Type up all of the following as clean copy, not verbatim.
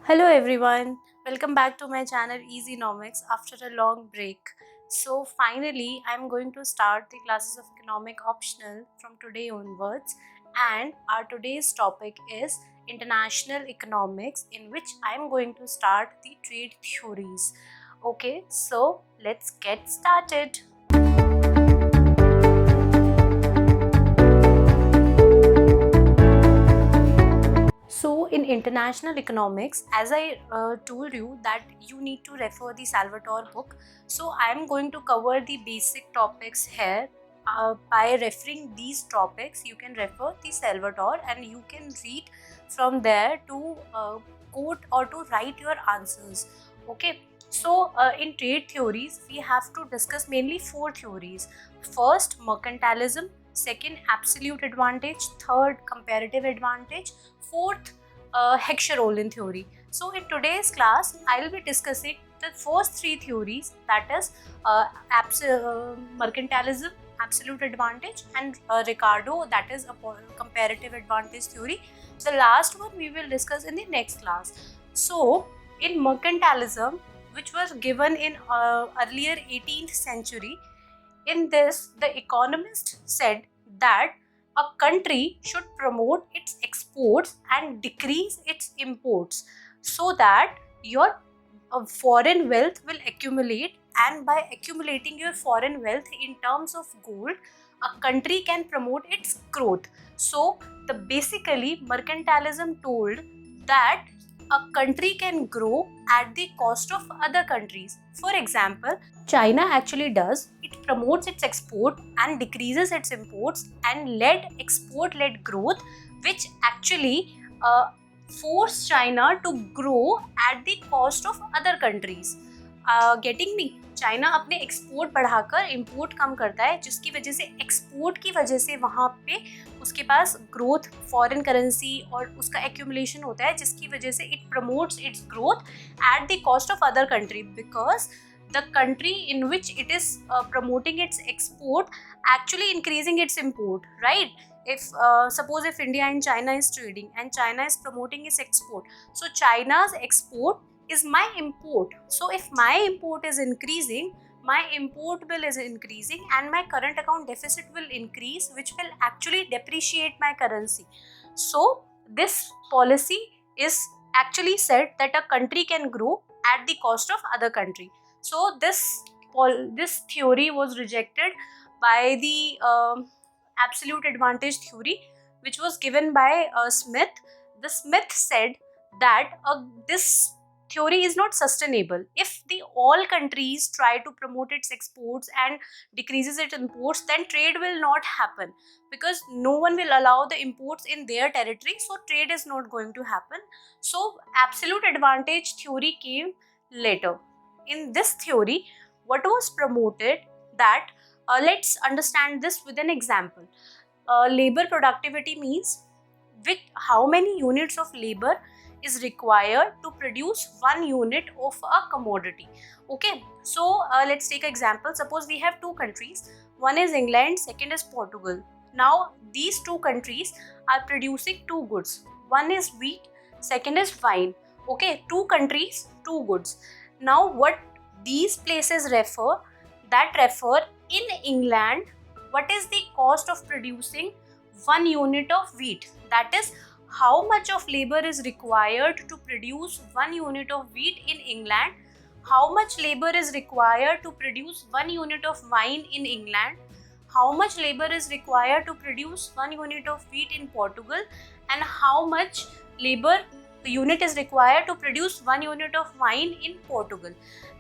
Hello everyone, welcome back to my channel Easynomics after a long break. So finally I'm going to start the classes of economic optional from today onwards, and our today's topic is international economics, in which I'm going to start the trade theories. Okay, so let's get started. So in international economics, as I told you that you need to refer the Salvatore book. So I am going to cover the basic topics here. By referring these topics, you can refer the Salvatore and you can read from there to quote or to write your answers. Okay. So in trade theories, we have to discuss mainly four theories. First, mercantilism. Second, absolute advantage. Third, comparative advantage. Fourth, Heckscher-Ohlin theory. So in today's class, I will be discussing the first three theories, that is mercantilism, absolute advantage, and Ricardo, that is a comparative advantage theory. The last one we will discuss in the next class. So in mercantilism, which was given in earlier 18th century, in this the economist said that a country should promote its exports and decrease its imports so that your foreign wealth will accumulate, and by accumulating your foreign wealth in terms of gold, a country can promote its growth. So the basically mercantilism told that a country can grow at the cost of other countries. For example, China actually does. It promotes its export and decreases its imports and led export-led growth, which actually force China to grow at the cost of other countries. Getting me? China अपने export बढ़ाकर import कम करता है, जिसकी वजह से export की वजह से वहाँ पे उसके पास ग्रोथ, फॉरेन करेंसी और उसका एक्यूमुलेशन होता है, जिसकी वजह से it promotes it's growth at the cost of other country, because the country in which it is promoting its export actually increasing its import, right? If suppose if India and China is trading and China is promoting its export, so China's export is my import. So if my import is increasing, my import bill is increasing and my current account deficit will increase, which will actually depreciate my currency. So this policy is actually said that a country can grow at the cost of other country. So this theory was rejected by the absolute advantage theory, which was given by Smith. The Smith said that this theory is not sustainable. If the all countries try to promote its exports and decreases its imports, then trade will not happen, because no one will allow the imports in their territory, so trade is not going to happen. So absolute advantage theory came later. In this theory, what was promoted that let's understand this with an example. Labor productivity means with how many units of labor is required to produce 1 unit of a commodity. Okay, so let's take an example. Suppose we have two countries, one is England, second is Portugal. Now these two countries are producing two goods, one is wheat, second is wine. Okay, two countries, two goods. Now what these places refer, that refer in England, what is the cost of producing 1 unit of wheat, that is how much of labor is required to produce 1 unit of wheat in England, how much labor is required to produce 1 unit of wine in England, how much labor is required to produce 1 unit of wheat in Portugal, and how much labor unit is required to produce 1 unit of wine in Portugal.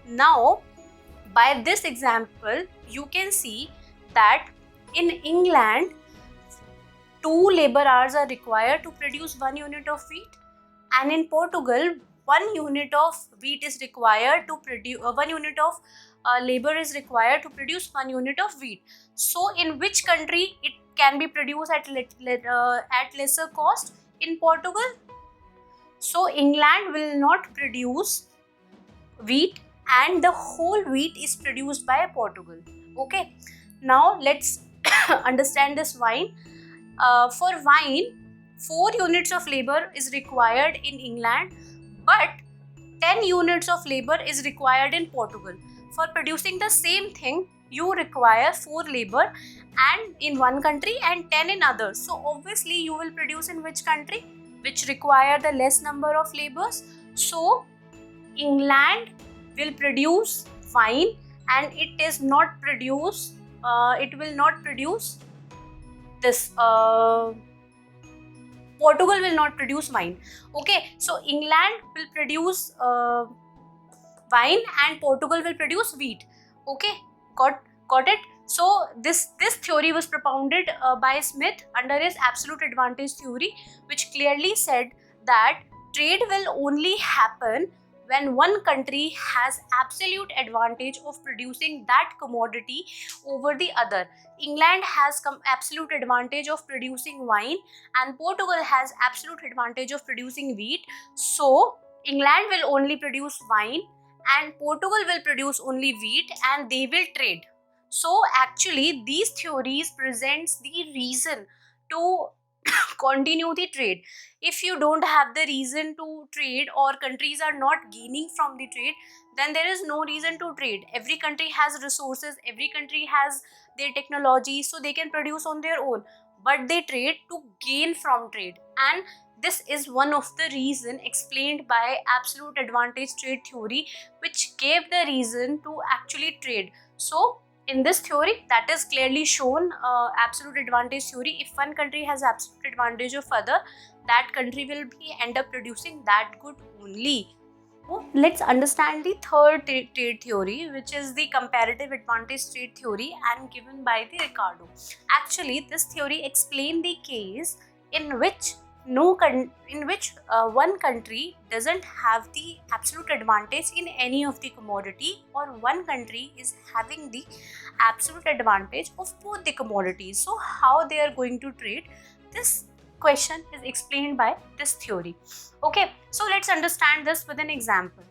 Now by this example you can see that in England 2 labor hours are required to produce 1 unit of wheat, and in Portugal 1 unit of wheat is required to produce 1 unit of labor is required to produce 1 unit of wheat. So in which country it can be produced at lesser cost? In Portugal. So England will not produce wheat and the whole wheat is produced by Portugal. Okay, now let's understand this wine. For wine, 4 units of labor is required in England, but 10 units of labor is required in Portugal. For producing the same thing, you require 4 labor and in one country and 10 in others. So obviously you will produce in which country which require the less number of labors. So England will produce wine and it will not produce this Portugal will not produce wine. Okay, so England will produce wine and Portugal will produce wheat. Okay, got it. So this theory was propounded by Smith under his absolute advantage theory, which clearly said that trade will only happen when one country has absolute advantage of producing that commodity over the other. England has absolute advantage of producing wine and Portugal has absolute advantage of producing wheat. So England will only produce wine and Portugal will produce only wheat and they will trade. So actually these theories presents the reason to continue the trade. If you don't have the reason to trade or countries are not gaining from the trade, then there is no reason to trade. Every country has resources, every country has their technology, so they can produce on their own, but they trade to gain from trade. And this is one of the reason explained by absolute advantage trade theory, which gave the reason to actually trade. So in this theory, that is clearly shown, absolute advantage theory. If one country has absolute advantage of other, that country will end up producing that good only. So let's understand the third trade theory, which is the comparative advantage trade theory and given by the Ricardo. Actually, this theory explains the case in which one country doesn't have the absolute advantage in any of the commodity, or one country is having the absolute advantage of both the commodities. So how they are going to trade? This question is explained by this theory. Okay, so let's understand this with an example.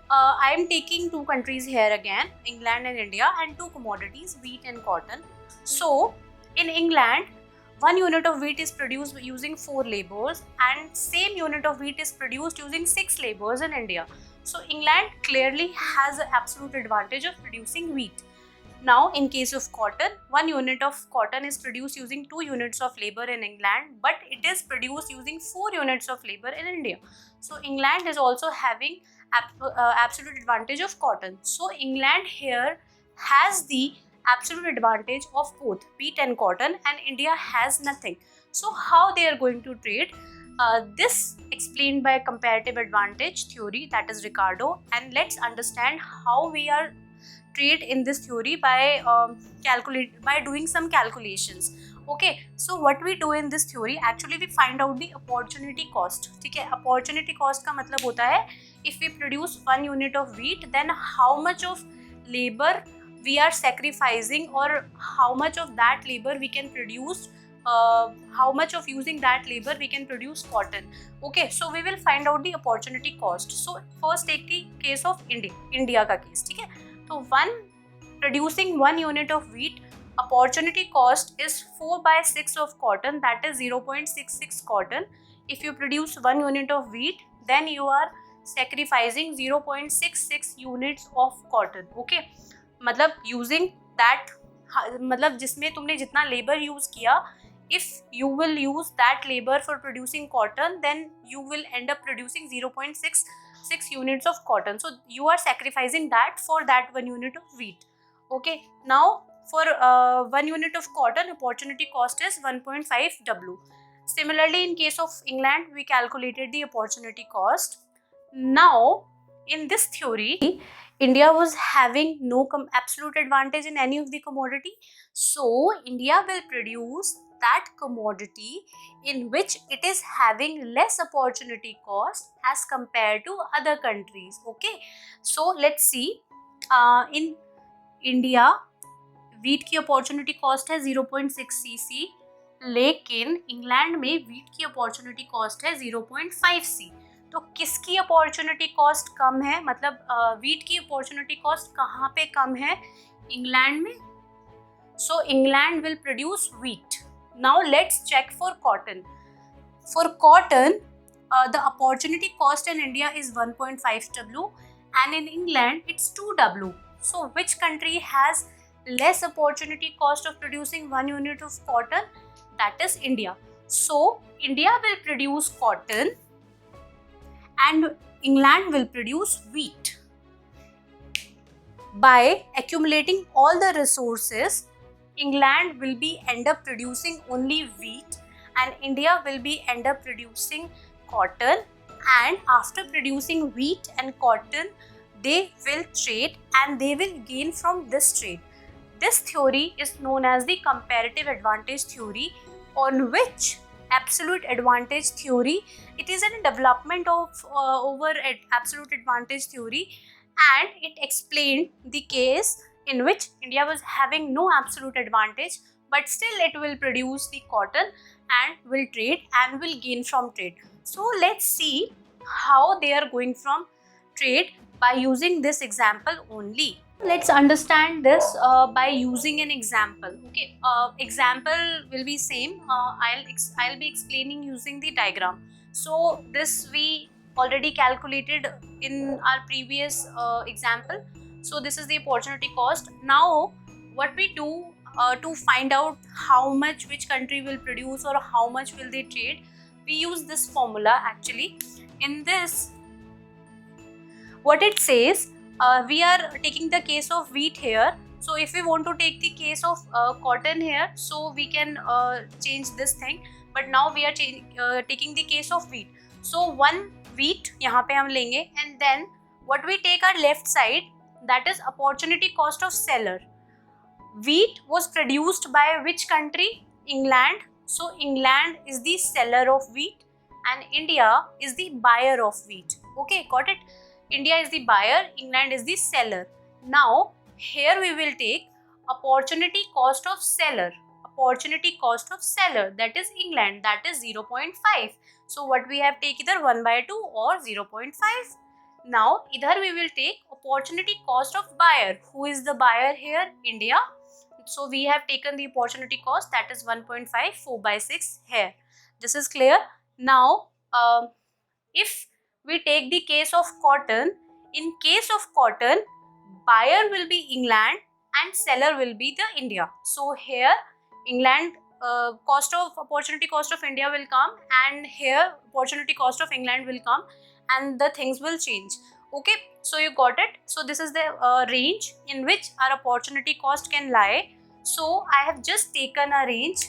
I am taking two countries here again, England and India, and two commodities, wheat and cotton. So in England, 1 unit of wheat is produced using 4 labors and same unit of wheat is produced using 6 labors in India. So England clearly has an absolute advantage of producing wheat. Now in case of cotton, 1 unit of cotton is produced using 2 units of labor in England, but it is produced using 4 units of labor in India. So England is also having absolute advantage of cotton. So England here has the absolute advantage of both wheat and cotton, and India has nothing. So how they are going to trade? This explained by comparative advantage theory, that is Ricardo, and let's understand how we are trade in this theory by doing some calculations. Okay, so what we do in this theory, actually we find out the opportunity cost. ठीक है, opportunity cost का मतलब होता है if we produce 1 unit of wheat, then how much of labor we are sacrificing, or how much of that labor we can produce, how much of using that labor we can produce cotton. Okay, so we will find out the opportunity cost. So first take the case of India का case. ठीक है, तो producing 1 unit of wheat, opportunity cost is 4/6 of cotton, that is 0.66 cotton. If you produce 1 unit of wheat, then you are sacrificing 0.66 units of cotton. Okay, मतलब using that, मतलब जिसमें तुमने जितना labor use किया, if you will use that labor for producing cotton, then you will end up producing 0.66 units of cotton. So you are sacrificing that for that 1 unit of wheat. Okay, now for 1 unit of cotton, opportunity cost is 1.5 W. Similarly, in case of England, we calculated the opportunity cost. Now in this theory, India was having no absolute advantage in any of the commodity. So India will produce that commodity in which it is having less opportunity cost as compared to other countries. Okay, so let's see, in India wheat की opportunity cost है 0.6 cc, लेकिन England में wheat की opportunity cost है 0.5 c. तो किसकी opportunity cost कम है, मतलब वीट की अपॉर्चुनिटी कॉस्ट कहाँ पे कम है? इंग्लैंड में. So England will produce wheat. Now let's check for cotton. For cotton the opportunity cost in India is 1.5W and in England it's 2W. So which country has less opportunity cost of producing 1 unit of cotton? That is India. So India will produce cotton and England will produce wheat. By accumulating all the resources, England will be end up producing only wheat and India will be end up producing cotton, and after producing wheat and cotton they will trade and they will gain from this trade. This theory is known as the comparative advantage theory, on which absolute advantage theory, it is a development of over absolute advantage theory, and it explained the case in which India was having no absolute advantage but still it will produce the cotton and will trade and will gain from trade. So let's see how they are going from trade by using this example only. Let's understand this by using an example. Okay, example will be same. I'll be explaining using the diagram. So this we already calculated in our previous example. So this is the opportunity cost. Now what we do to find out how much which country will produce or how much will they trade, we use this formula actually. In this, what it says, we are taking the case of wheat here. So if we want to take the case of cotton here, so we can change this thing, but now we are taking the case of wheat. So one wheat यहाँ पे हम लेंगे, and then what we take our left side, that is opportunity cost of seller. Wheat was produced by which country? England. So England is the seller of wheat and India is the buyer of wheat. Okay, got it? India is the buyer, England is the seller. Now here we will take opportunity cost of seller. Opportunity cost of seller, that is England, that is 0.5. So what we have take either 1/2 or 0.5. Now either we will take opportunity cost of buyer. Who is the buyer here? India. So we have taken the opportunity cost, that is 1.5, 4/6 here. This is clear. Now if we take the case of cotton, in case of cotton, buyer will be England and seller will be the India. So here England opportunity cost of India will come, and here opportunity cost of England will come, and the things will change. Okay, so you got it. So this is the range in which our opportunity cost can lie. So I have just taken a range.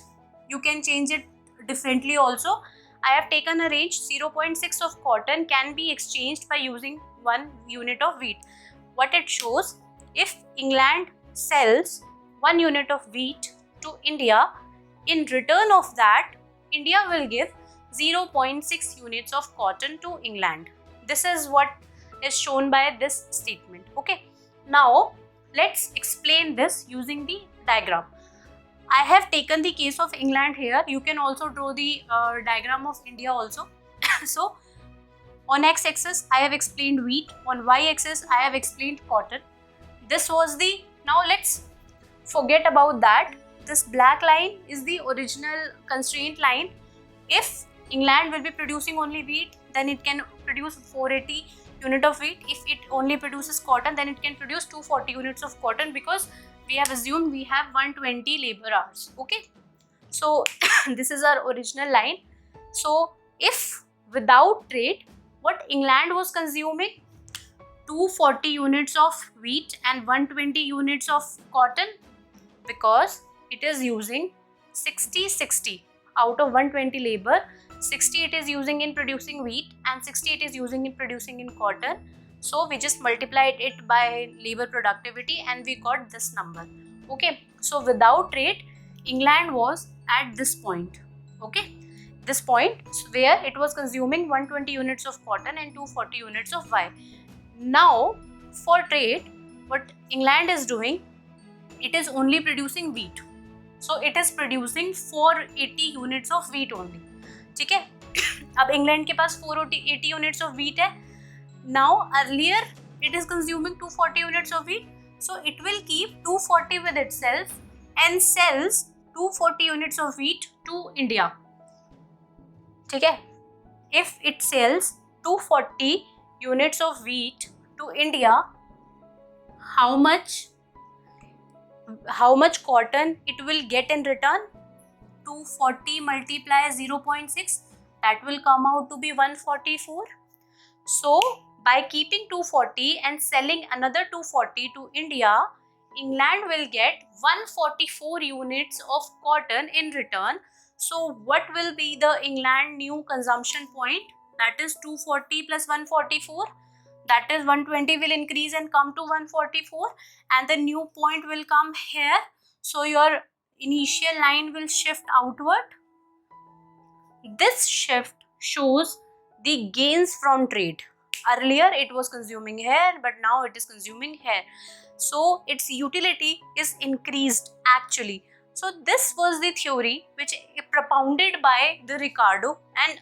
You can change it differently also. I have taken a range. 0.6 of cotton can be exchanged by using 1 unit of wheat. What it shows, if England sells 1 unit of wheat to India, in return of that, India will give 0.6 units of cotton to England. This is what is shown by this statement. Okay, now let's explain this using the diagram. I have taken the case of England here. You can also draw the diagram of India also. So on x-axis I have explained wheat, on y-axis I have explained cotton. This was the, now let's forget about that. This black line is the original constraint line. If England will be producing only wheat, then it can produce 480 unit of wheat. If it only produces cotton, then it can produce 240 units of cotton, because we have assumed we have 120 labor hours. Okay, so this is our original line. So if without trade, what England was consuming, 240 units of wheat and 120 units of cotton, because it is using 60-60 out of 120 labor. 60 it is using in producing wheat and 60 it is using in producing in cotton. So we just multiplied it by labor productivity and we got this number. Okay, so without trade, England was at this point. Okay, this point where it was consuming 120 units of cotton and 240 units of wire. Now for trade, what England is doing, it is only producing wheat. So it is producing 480 units of wheat only. ठीक है, अब England के पास 480 units of wheat है. Now earlier it is consuming 240 units of wheat, so it will keep 240 with itself and sells 240 units of wheat to India. ठीक है, if it sells 240 units of wheat to India, how much cotton it will get in return? 240 multiply 0.6, that will come out to be 144. So by keeping 240 and selling another 240 to India, England will get 144 units of cotton in return. So what will be the England new consumption point? That is 240 plus 144. That is 120 will increase and come to 144, and the new point will come here. So your initial line will shift outward. This shift shows the gains from trade. Earlier it was consuming here, but now it is consuming here. So its utility is increased actually. So this was the theory which propounded by the Ricardo, and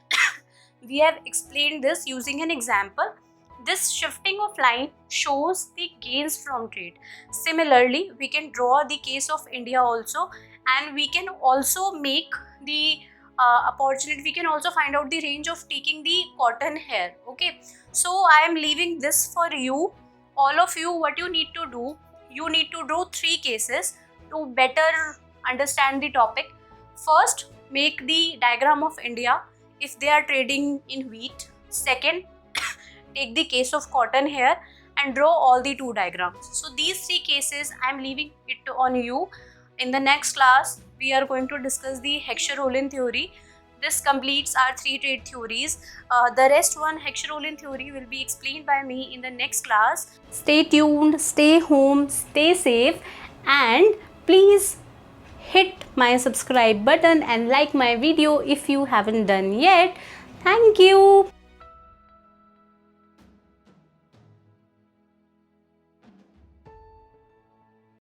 we have explained this using an example. This shifting of line shows the gains from trade. Similarly, we can draw the case of India also, and we can also make the opportunity, we can also find out the range of taking the cotton here. Okay, so I am leaving this for you. All of you, what you need to do, you need to draw 3 cases to better understand the topic. First, make the diagram of India if they are trading in wheat. Second, take the case of cotton here and draw all the 2 diagrams. So these 3 cases I am leaving it on you. In the next class, we are going to discuss the Heckscher-Ohlin theory. This completes our 3 trade theories. The rest one, Heckscher-Ohlin theory, will be explained by me in the next class. Stay tuned, stay home, stay safe, and please hit my subscribe button and like my video if you haven't done yet. Thank you.